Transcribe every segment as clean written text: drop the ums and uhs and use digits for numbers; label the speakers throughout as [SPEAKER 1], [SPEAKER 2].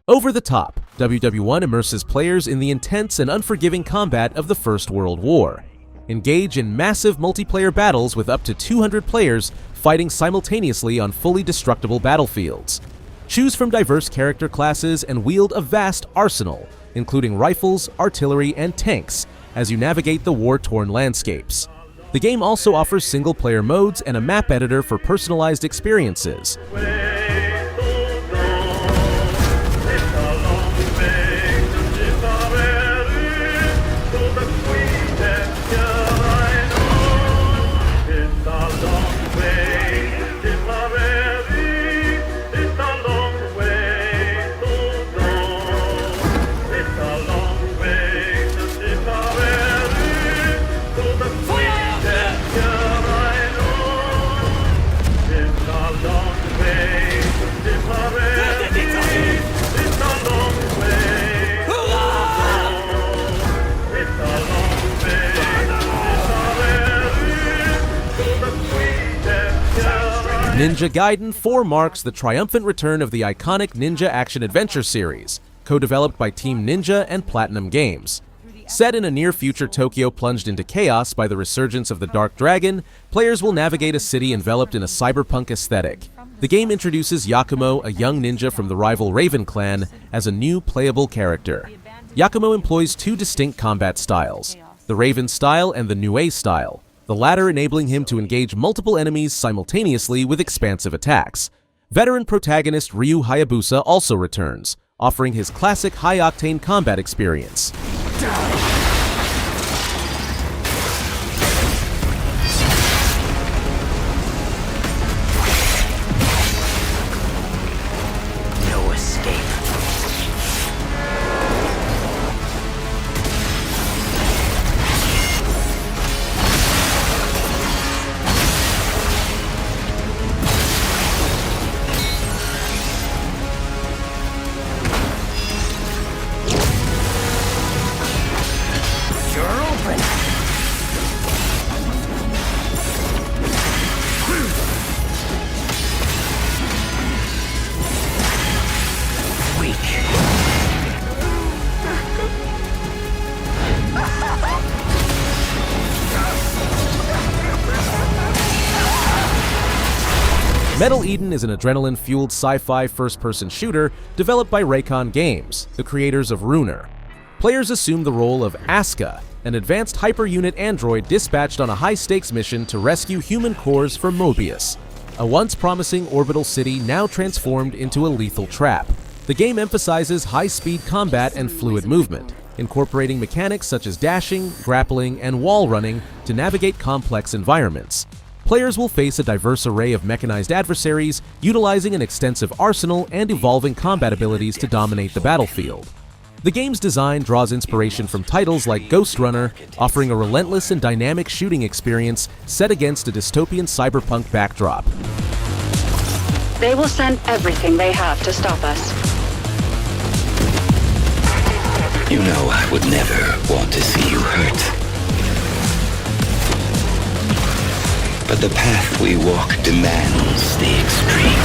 [SPEAKER 1] Over the top, WW1 immerses players in the intense and unforgiving combat of the First World War. Engage in massive multiplayer battles with up to 200 players fighting simultaneously on fully destructible battlefields. Choose from diverse character classes and wield a vast arsenal, including rifles, artillery, and tanks, as you navigate the war-torn landscapes. The game also offers single-player modes and a map editor for personalized experiences. Ninja Gaiden 4 marks the triumphant return of the iconic Ninja Action-Adventure series, co-developed by Team Ninja and Platinum Games. Set in a near-future Tokyo plunged into chaos by the resurgence of the Dark Dragon, players will navigate a city enveloped in a cyberpunk aesthetic. The game introduces Yakumo, a young ninja from the rival Raven clan, as a new playable character. Yakumo employs two distinct combat styles, the Raven style and the Nue style, the latter enabling him to engage multiple enemies simultaneously with expansive attacks. Veteran protagonist Ryu Hayabusa also returns, offering his classic high-octane combat experience.
[SPEAKER 2] No escape.
[SPEAKER 1] Metal Eden is an adrenaline-fueled sci-fi first-person shooter developed by Raycon Games, the creators of Runer. Players assume the role of Asuka, an advanced hyper-unit android dispatched on a high-stakes mission to rescue human cores from Mobius, a once promising orbital city now transformed into a lethal trap. The game emphasizes high-speed combat and fluid movement, incorporating mechanics such as dashing, grappling, and wall running to navigate complex environments. Players will face a diverse array of mechanized adversaries, utilizing an extensive arsenal and evolving combat abilities to dominate the battlefield. The game's design draws inspiration from titles like Ghost Runner, offering a relentless and dynamic shooting experience set against a dystopian cyberpunk backdrop.
[SPEAKER 3] They will send everything they have to stop us.
[SPEAKER 2] You know I would never want to see you hurt. But the path we walk demands the extreme.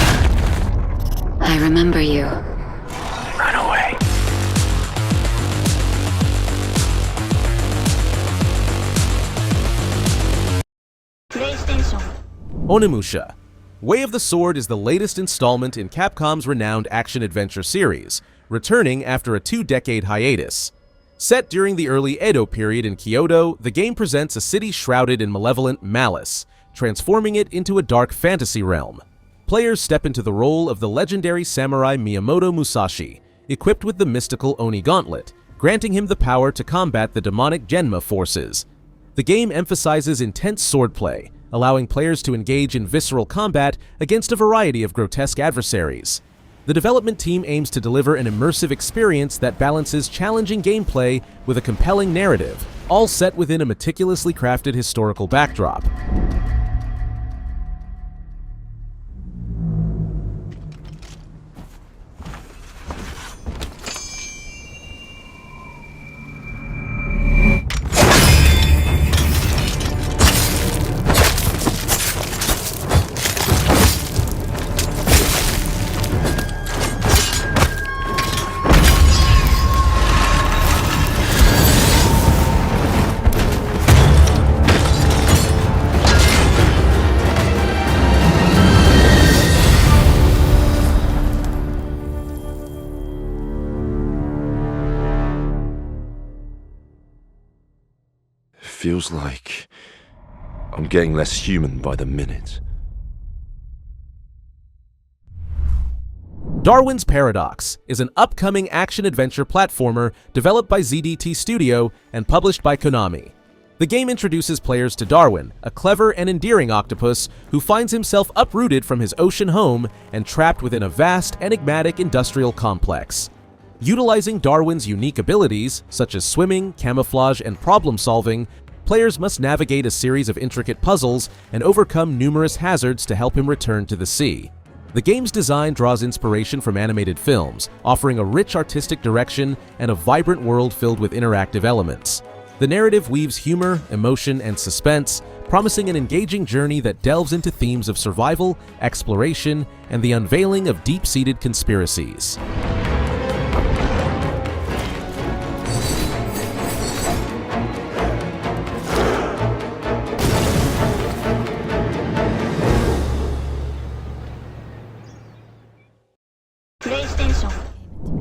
[SPEAKER 3] I remember you.
[SPEAKER 2] Run away.
[SPEAKER 1] Onimusha. Way of the Sword is the latest installment in Capcom's renowned action-adventure series, returning after a 2-decade hiatus. Set during the early Edo period in Kyoto, the game presents a city shrouded in malevolent malice, transforming it into a dark fantasy realm. Players step into the role of the legendary samurai Miyamoto Musashi, equipped with the mystical Oni Gauntlet, granting him the power to combat the demonic Genma forces. The game emphasizes intense swordplay, allowing players to engage in visceral combat against a variety of grotesque adversaries. The development team aims to deliver an immersive experience that balances challenging gameplay with a compelling narrative, all set within a meticulously crafted historical backdrop.
[SPEAKER 4] feels like I'm getting less human by the minute.
[SPEAKER 1] Darwin's Paradox is an upcoming action-adventure platformer developed by ZDT Studio and published by Konami. The game introduces players to Darwin, a clever and endearing octopus who finds himself uprooted from his ocean home and trapped within a vast, enigmatic industrial complex. Utilizing Darwin's unique abilities, such as swimming, camouflage, and problem-solving, players must navigate a series of intricate puzzles and overcome numerous hazards to help him return to the sea. The game's design draws inspiration from animated films, offering a rich artistic direction and a vibrant world filled with interactive elements. The narrative weaves humor, emotion, and suspense, promising an engaging journey that delves into themes of survival, exploration, and the unveiling of deep-seated conspiracies.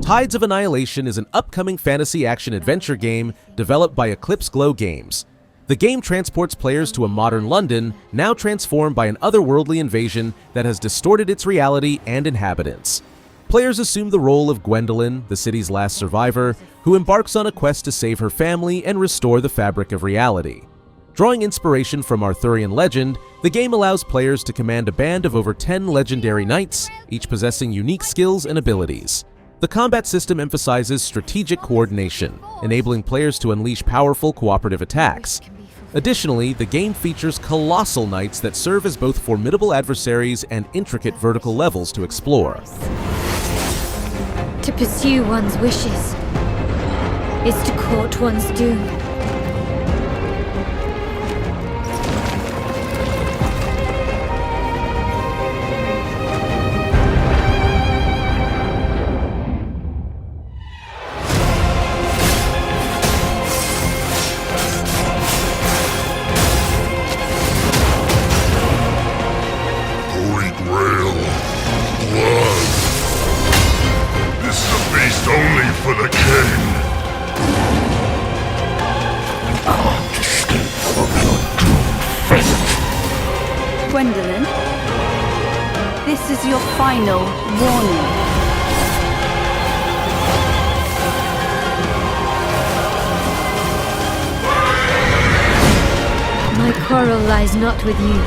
[SPEAKER 1] Tides of Annihilation is an upcoming fantasy action-adventure game developed by Eclipse Glow Games. The game transports players to a modern London, now transformed by an otherworldly invasion that has distorted its reality and inhabitants. Players assume the role of Gwendolyn, the city's last survivor, who embarks on a quest to save her family and restore the fabric of reality. Drawing inspiration from Arthurian legend, the game allows players to command a band of over 10 legendary knights, each possessing unique skills and abilities. The combat system emphasizes strategic coordination, enabling players to unleash powerful cooperative attacks. Additionally, the game features colossal knights that serve as both formidable adversaries and intricate vertical levels to explore.
[SPEAKER 5] To pursue one's wishes is to court one's doom.
[SPEAKER 6] Gwendolyn, this is your final warning.
[SPEAKER 5] My quarrel lies not with you.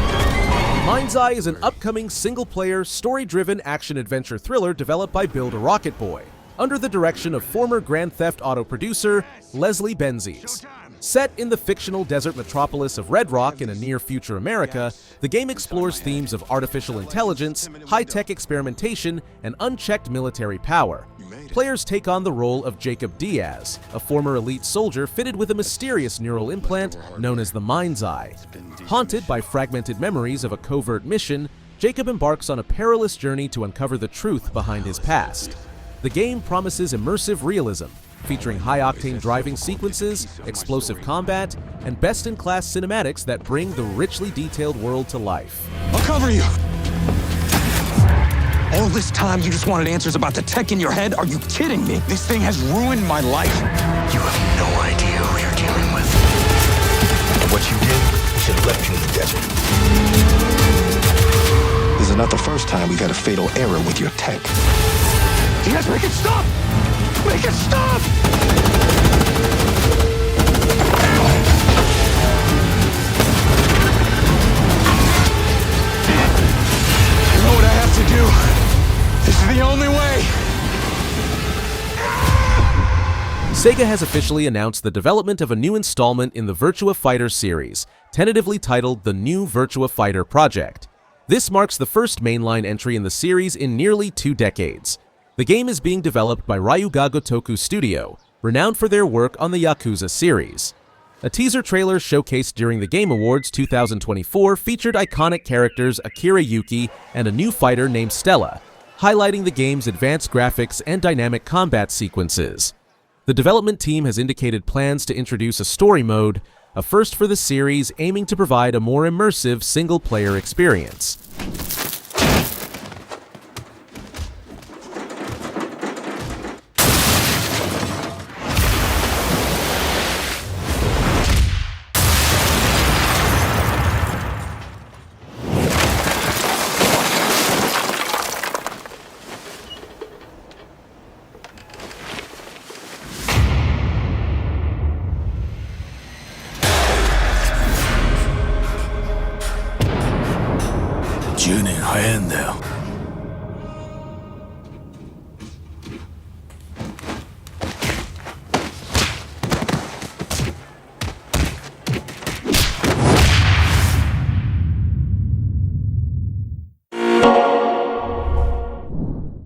[SPEAKER 1] MindsEye is an upcoming single-player, story-driven action-adventure thriller developed by Build a Rocket Boy, under the direction of former Grand Theft Auto producer Leslie Benzies. Set in the fictional desert metropolis of Red Rock in a near-future America, the game explores themes of artificial intelligence, high-tech experimentation, and unchecked military power. Players take on the role of Jacob Diaz, a former elite soldier fitted with a mysterious neural implant known as the MindsEye. Haunted by fragmented memories of a covert mission, Jacob embarks on a perilous journey to uncover the truth behind his past. The game promises immersive realism, featuring high-octane driving sequences, explosive combat, and best-in-class cinematics that bring the richly detailed world to life.
[SPEAKER 7] I'll cover you! All this time you just wanted answers about the tech in your head? Are you kidding me? This thing has ruined my life.
[SPEAKER 2] You have no idea who you're dealing with. And what you did should have left you in the desert.
[SPEAKER 7] This is not the first time we've had a fatal error with your tech. Yes, make it stop! Make it stop! You know what I have to do? This is the only way!
[SPEAKER 1] Sega has officially announced the development of a new installment in the Virtua Fighter series, tentatively titled the New Virtua Fighter Project. This marks the first mainline entry in the series in nearly 2 decades. The game is being developed by Ryuga Gotoku Studio, renowned for their work on the Yakuza series. A teaser trailer showcased during the Game Awards 2024 featured iconic characters Akira Yuki and a new fighter named Stella, highlighting the game's advanced graphics and dynamic combat sequences. The development team has indicated plans to introduce a story mode, a first for the series aiming to provide a more immersive single-player experience.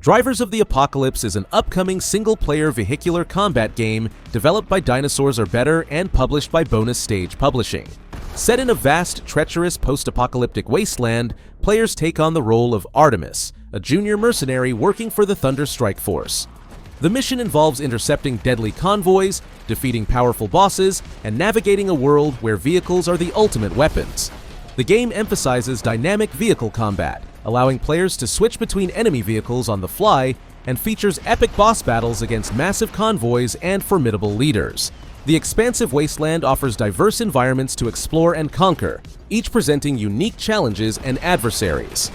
[SPEAKER 1] Drivers of the Apocalypse is an upcoming single-player vehicular combat game developed by Dinosaurs Are Better and published by Bonus Stage Publishing. Set in a vast, treacherous post-apocalyptic wasteland, players take on the role of Artemis, a junior mercenary working for the Thunder Strike Force. The mission involves intercepting deadly convoys, defeating powerful bosses, and navigating a world where vehicles are the ultimate weapons. The game emphasizes dynamic vehicle combat, allowing players to switch between enemy vehicles on the fly, and features epic boss battles against massive convoys and formidable leaders. The expansive wasteland offers diverse environments to explore and conquer, each presenting unique challenges and adversaries.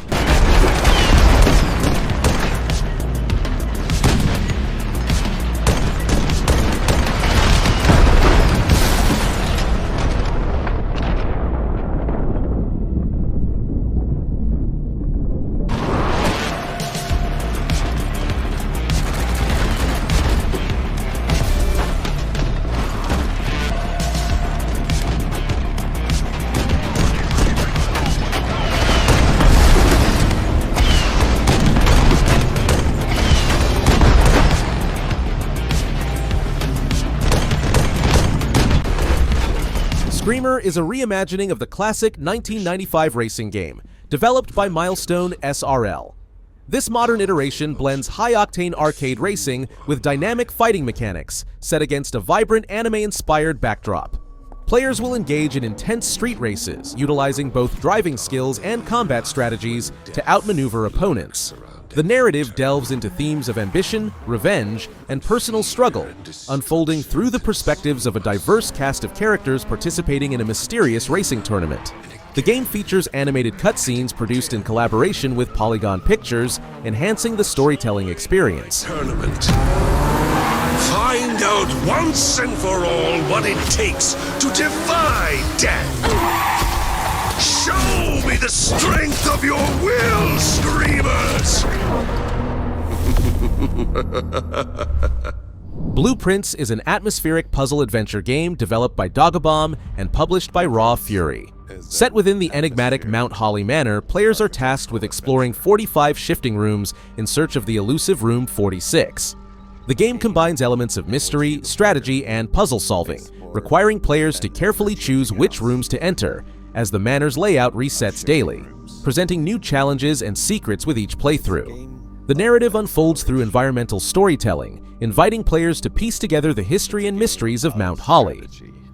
[SPEAKER 1] Screamer is a reimagining of the classic 1995 racing game, developed by Milestone SRL. This modern iteration blends high-octane arcade racing with dynamic fighting mechanics, set against a vibrant anime-inspired backdrop. Players will engage in intense street races, utilizing both driving skills and combat strategies to outmaneuver opponents. The narrative delves into themes of ambition, revenge, and personal struggle, unfolding through the perspectives of a diverse cast of characters participating in a mysterious racing tournament. The game features animated cutscenes produced in collaboration with Polygon Pictures, enhancing the storytelling experience.
[SPEAKER 8] Tournament. Find out once and for all what it takes to defy death. Show me the strength of your will, Screamers!
[SPEAKER 1] Blueprints is an atmospheric puzzle adventure game developed by Dogabomb and published by Raw Fury. Set within the enigmatic Mount Holly Manor, players are tasked with exploring 45 shifting rooms in search of the elusive Room 46. The game combines elements of mystery, strategy, and puzzle solving, requiring players to carefully choose which rooms to enter, as the manor's layout resets daily, presenting new challenges and secrets with each playthrough. The narrative unfolds through environmental storytelling, inviting players to piece together the history and mysteries of Mount Holly.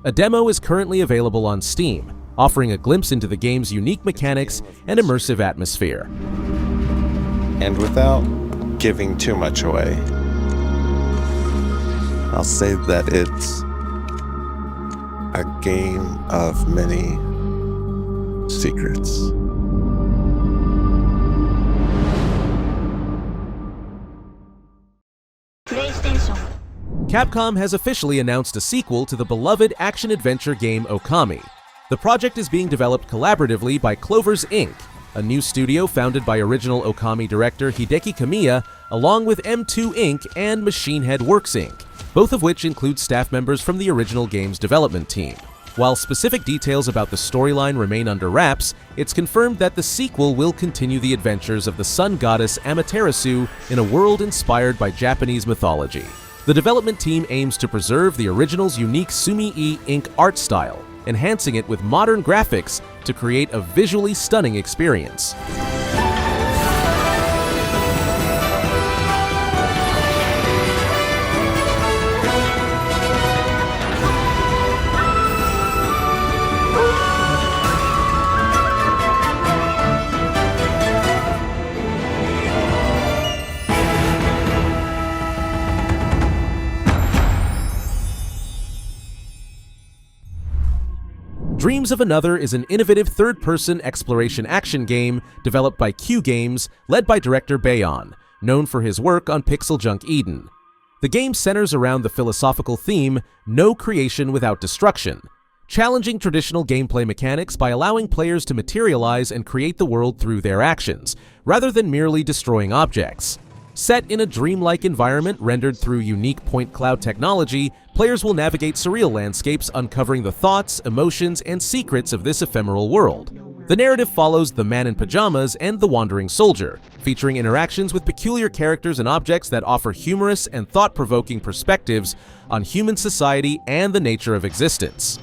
[SPEAKER 1] A demo is currently available on Steam, offering a glimpse into the game's unique mechanics and immersive atmosphere.
[SPEAKER 9] And without giving too much away, I'll say that it's a game of many secrets.
[SPEAKER 1] Capcom has officially announced a sequel to the beloved action-adventure game Okami. The project is being developed collaboratively by Clovers Inc., a new studio founded by original Okami director Hideki Kamiya, along with M2 Inc. and Machine Head Works Inc., both of which include staff members from the original game's development team. While specific details about the storyline remain under wraps, it's confirmed that the sequel will continue the adventures of the sun goddess Amaterasu in a world inspired by Japanese mythology. The development team aims to preserve the original's unique Sumi-e Inc. art style, enhancing it with modern graphics to create a visually stunning experience. Dreams of Another is an innovative third-person exploration action game developed by Q Games, led by director Bayon, known for his work on Pixel Junk Eden. The game centers around the philosophical theme, no creation without destruction, challenging traditional gameplay mechanics by allowing players to materialize and create the world through their actions, rather than merely destroying objects. Set in a dreamlike environment rendered through unique point cloud technology, players will navigate surreal landscapes uncovering the thoughts, emotions, and secrets of this ephemeral world. The narrative follows the Man in Pajamas and the Wandering Soldier, featuring interactions with peculiar characters and objects that offer humorous and thought-provoking perspectives on human society and the nature of existence.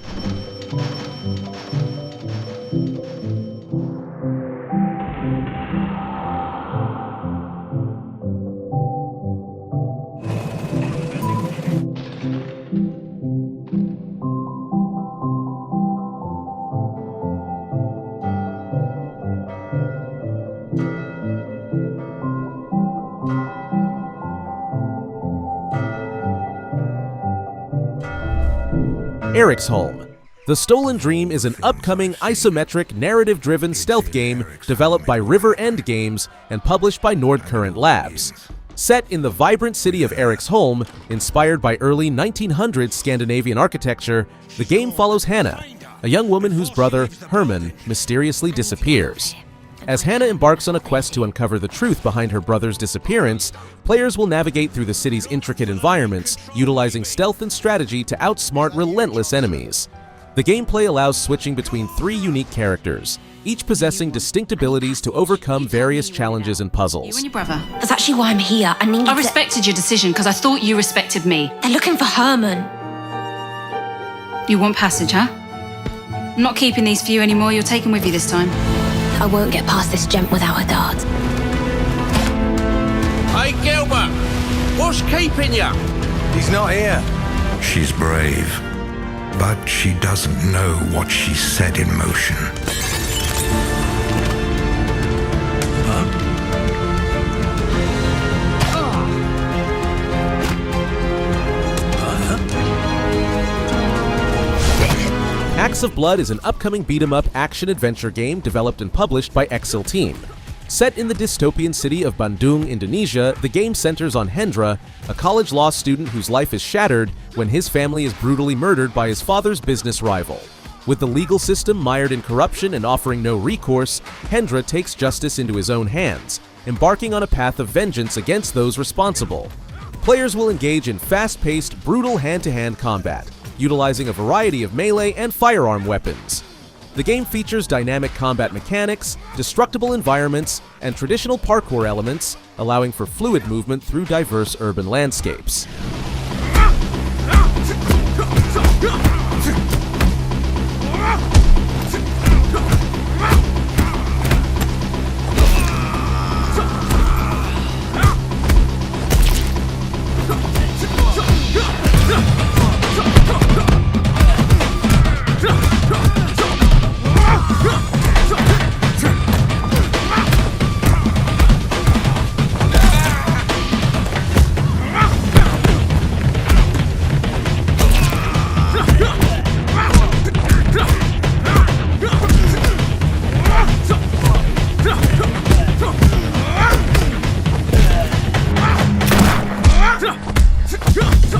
[SPEAKER 1] Eriksholm. The Stolen Dream is an upcoming isometric, narrative-driven stealth game developed by River End Games and published by Nordcurrent Labs. Set in the vibrant city of Eriksholm, inspired by early 1900s Scandinavian architecture, the game follows Hannah, a young woman whose brother, Herman, mysteriously disappears. As Hannah embarks on a quest to uncover the truth behind her brother's disappearance, players will navigate through the city's intricate environments, utilizing stealth and strategy to outsmart relentless enemies. The gameplay allows switching between 3 unique characters, each possessing distinct abilities to overcome various challenges and puzzles.
[SPEAKER 10] You and your brother.
[SPEAKER 11] That's actually why I'm here.
[SPEAKER 10] I respected your decision because I thought you respected me.
[SPEAKER 11] They're looking for Herman.
[SPEAKER 10] You want passage, huh? I'm not keeping these for you anymore. You're taking with you this time.
[SPEAKER 11] I won't get past this gent without a dart.
[SPEAKER 12] Hey, Gilbert! What's keeping you?
[SPEAKER 2] He's not here.
[SPEAKER 13] She's brave, but she doesn't know what she set in motion.
[SPEAKER 1] Axe of Blood is an upcoming beat-em-up action-adventure game developed and published by Exil Team. Set in the dystopian city of Bandung, Indonesia, the game centers on Hendra, a college law student whose life is shattered when his family is brutally murdered by his father's business rival. With the legal system mired in corruption and offering no recourse, Hendra takes justice into his own hands, embarking on a path of vengeance against those responsible. Players will engage in fast-paced, brutal hand-to-hand combat, utilizing a variety of melee and firearm weapons. The game features dynamic combat mechanics, destructible environments, and traditional parkour elements, allowing for fluid movement through diverse urban landscapes.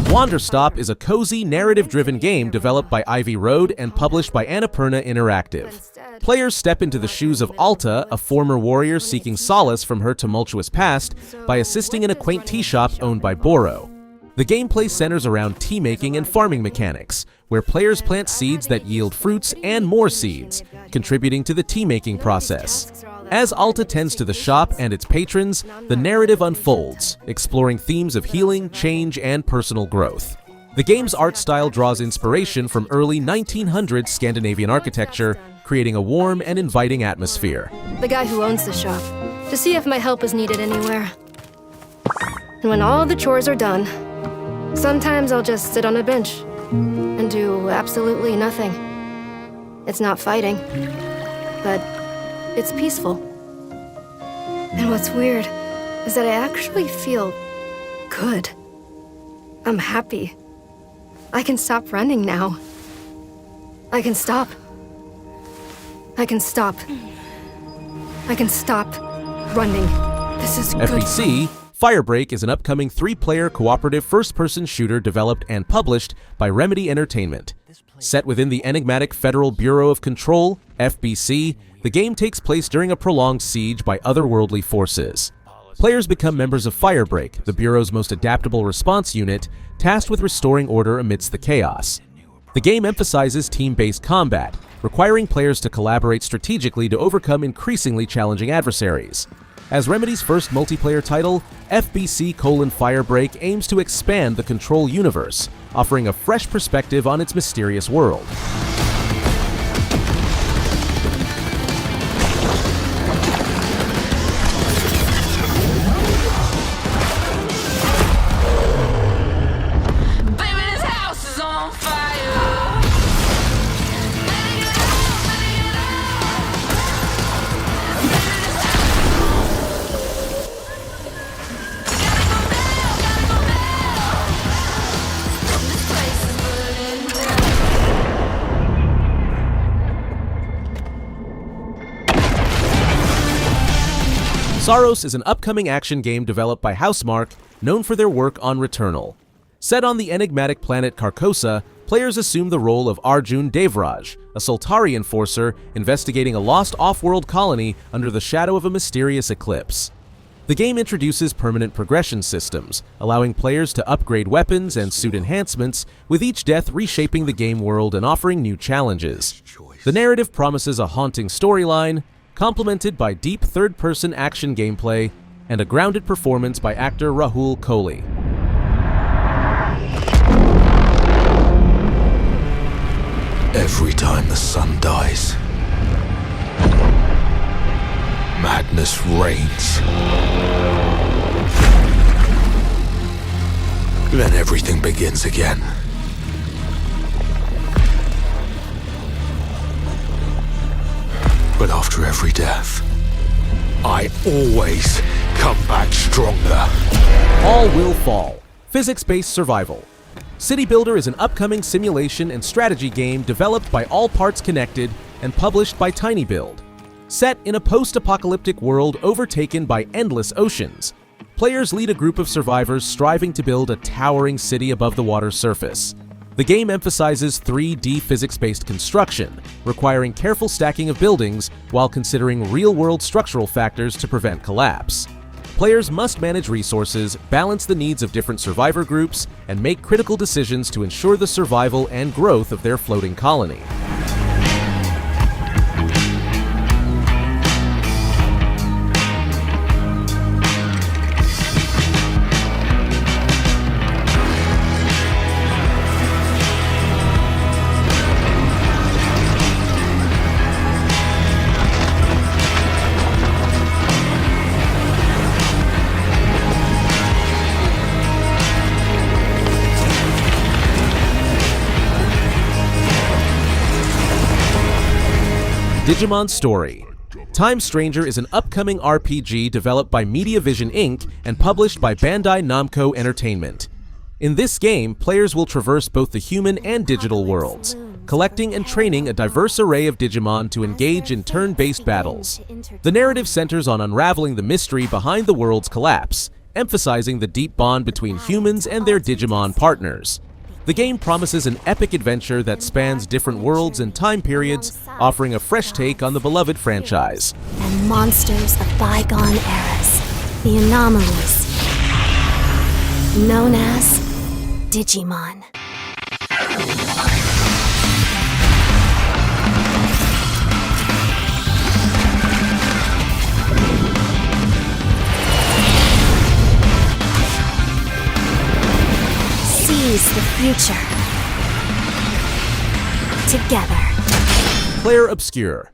[SPEAKER 1] Wanderstop is a cozy, narrative-driven game developed by Ivy Road and published by Annapurna Interactive. Players step into the shoes of Alta, a former warrior seeking solace from her tumultuous past, by assisting in a quaint tea shop owned by Boro. The gameplay centers around tea-making and farming mechanics, where players plant seeds that yield fruits and more seeds, contributing to the tea-making process. As Alta tends to the shop and its patrons, the narrative unfolds, exploring themes of healing, change, and personal growth. The game's art style draws inspiration from early 1900s Scandinavian architecture, creating a warm and inviting atmosphere.
[SPEAKER 14] The guy who owns the shop, to see if my help is needed anywhere. And when all the chores are done, sometimes I'll just sit on a bench and do absolutely nothing. It's not fighting, but it's peaceful. And what's weird is that I actually feel good. I'm happy. I can stop running now. I can stop. I can stop. I can stop running. This is good.
[SPEAKER 1] FBC, Firebreak is an upcoming 3-player cooperative first-person shooter developed and published by Remedy Entertainment. Set within the enigmatic Federal Bureau of Control, FBC, the game takes place during a prolonged siege by otherworldly forces. Players become members of Firebreak, the Bureau's most adaptable response unit, tasked with restoring order amidst the chaos. The game emphasizes team-based combat, requiring players to collaborate strategically to overcome increasingly challenging adversaries. As Remedy's first multiplayer title, FBC:"Firebreak" aims to expand the Control universe, offering a fresh perspective on its mysterious world. Saros is an upcoming action game developed by Housemarque, known for their work on Returnal. Set on the enigmatic planet Carcosa, players assume the role of Arjun Devraj, a Soltari enforcer investigating a lost off-world colony under the shadow of a mysterious eclipse. The game introduces permanent progression systems, allowing players to upgrade weapons and suit enhancements, with each death reshaping the game world and offering new challenges. The narrative promises a haunting storyline, complemented by deep third-person action gameplay and a grounded performance by actor Rahul Kohli.
[SPEAKER 2] Every time the sun dies, madness reigns. Then everything begins again. But after every death, I always come back stronger.
[SPEAKER 1] All Will Fall, physics-based survival. City Builder is an upcoming simulation and strategy game developed by All Parts Connected and published by TinyBuild. Set in a post-apocalyptic world overtaken by endless oceans, players lead a group of survivors striving to build a towering city above the water's surface. The game emphasizes 3D physics-based construction, requiring careful stacking of buildings while considering real-world structural factors to prevent collapse. Players must manage resources, balance the needs of different survivor groups, and make critical decisions to ensure the survival and growth of their floating colony. Digimon Story. Time Stranger is an upcoming RPG developed by MediaVision Inc. and published by Bandai Namco Entertainment. In this game, players will traverse both the human and digital worlds, collecting and training a diverse array of Digimon to engage in turn-based battles. The narrative centers on unraveling the mystery behind the world's collapse, emphasizing the deep bond between humans and their Digimon partners. The game promises an epic adventure that spans different worlds and time periods, offering a fresh take on the beloved franchise.
[SPEAKER 15] And monsters of bygone eras, the anomalies, known as Digimon. Seize the future. Together.
[SPEAKER 1] Clair Obscur.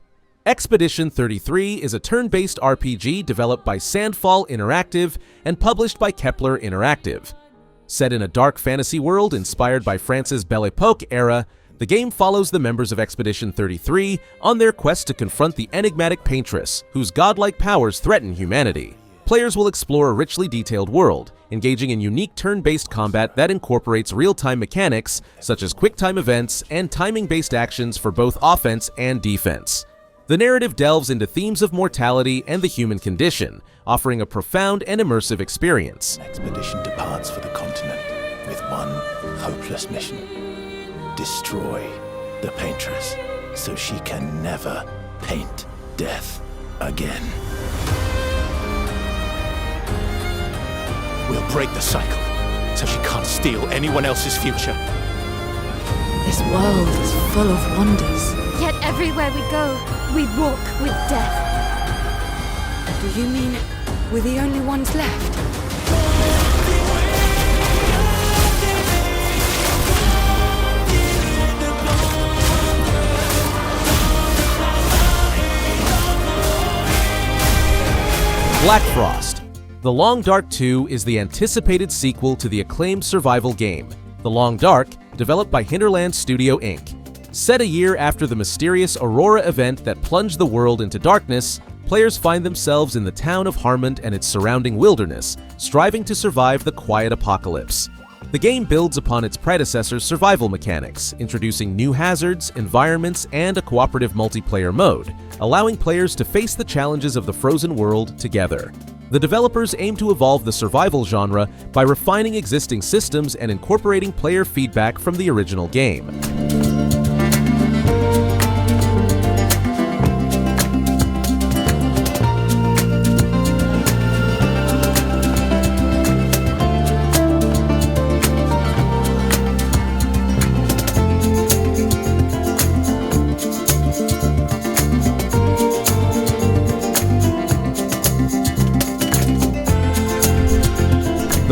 [SPEAKER 1] Expedition 33 is a turn-based RPG developed by Sandfall Interactive and published by Kepler Interactive. Set in a dark fantasy world inspired by France's Belle Epoque era, the game follows the members of Expedition 33 on their quest to confront the enigmatic Paintress, whose godlike powers threaten humanity. Players will explore a richly detailed world, engaging in unique turn-based combat that incorporates real-time mechanics such as quick-time events and timing-based actions for both offense and defense. The narrative delves into themes of mortality and the human condition, offering a profound and immersive experience.
[SPEAKER 7] An expedition departs for the continent with one hopeless mission: destroy the Paintress so she can never paint death again. We'll break the cycle so she can't steal anyone else's future.
[SPEAKER 6] This world is full of wonders.
[SPEAKER 5] Yet everywhere we go, we walk with death.
[SPEAKER 16] Do you mean we're the only ones left?
[SPEAKER 1] BLACKFROST. The Long Dark 2 is the anticipated sequel to the acclaimed survival game. The Long Dark, developed by Hinterland Studio Inc. Set a year after the mysterious Aurora event that plunged the world into darkness, players find themselves in the town of Harmond and its surrounding wilderness, striving to survive the quiet apocalypse. The game builds upon its predecessor's survival mechanics, introducing new hazards, environments, and a cooperative multiplayer mode, allowing players to face the challenges of the frozen world together. The developers aim to evolve the survival genre by refining existing systems and incorporating player feedback from the original game.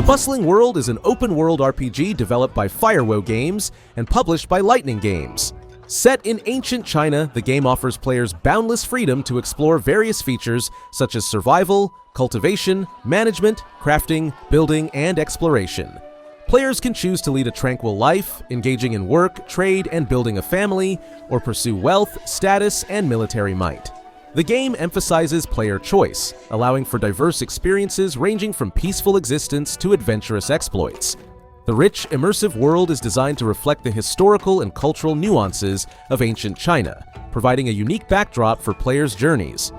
[SPEAKER 1] The Bustling World is an open-world RPG developed by Firebreak Games and published by Lightning Games. Set in ancient China, the game offers players boundless freedom to explore various features such as survival, cultivation, management, crafting, building, and exploration. Players can choose to lead a tranquil life, engaging in work, trade, and building a family, or pursue wealth, status, and military might. The game emphasizes player choice, allowing for diverse experiences ranging from peaceful existence to adventurous exploits. The rich, immersive world is designed to reflect the historical and cultural nuances of ancient China, providing a unique backdrop for players' journeys.